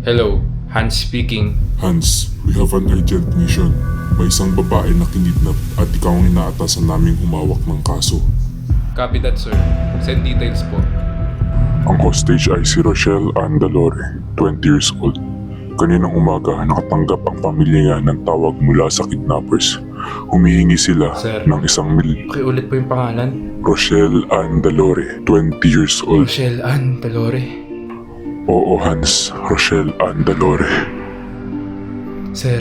Hello, Hans speaking. Hans, we have an urgent mission. May isang babae na kinidnap at ikaw ang inaatasan naming humawak ng kaso. Copy that, sir. Send details po. Ang hostage ay si Rochelle Andalore, 20 years old. Kaninang umaga, nakatanggap ang pamilya niya ng tawag mula sa kidnappers. Humihingi sila Sir. ng $1,000,000. Pakiulit po yung pangalan. Rochelle Andalore, 20 years old. Rochelle Ann Talore. Oo, Hans, Rochelle Andalore. Sir,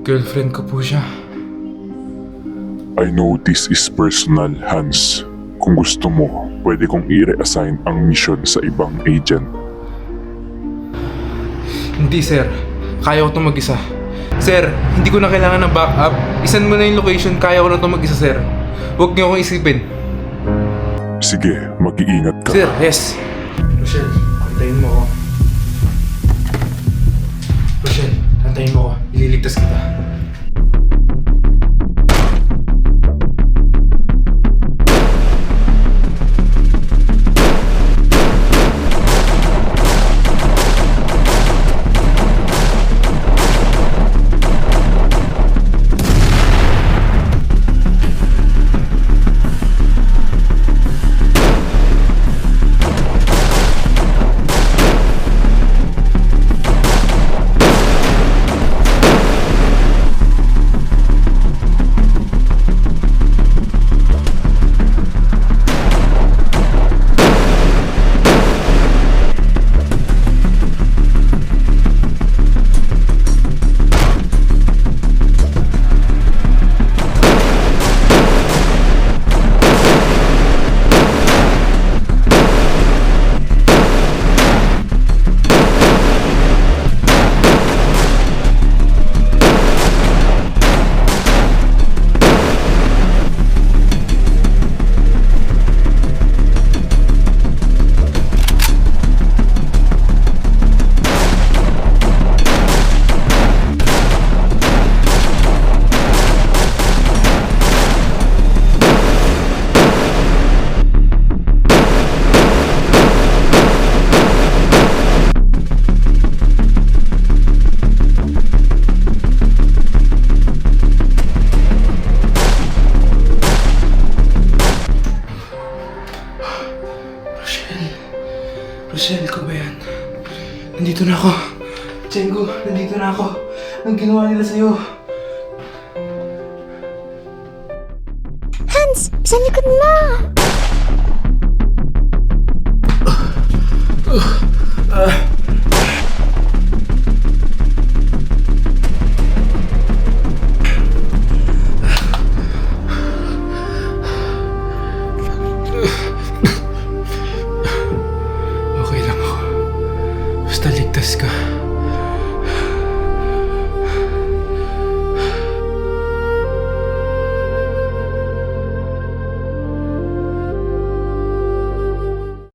girlfriend ko po siya. I know this is personal, Hans. Kung gusto mo, pwede kong i-reassign ang mission sa ibang agent. Hindi, sir. Kaya ko itong mag-isa. Sir, hindi ko na kailangan ng backup. Isan mo na yung location, kaya ko na itong mag-isa, sir. Huwag niyo akong isipin. Sige, mag-iingat ka. Sir, yes. Rochelle, antayin mo ako. Rochelle, antayin mo ako. Ililigtas kita. Rochelle, ko ba yan? Nandito na ako. Chengo, nandito na ako. Anong ginawa nila sa'yo? Hans, sa likod mo!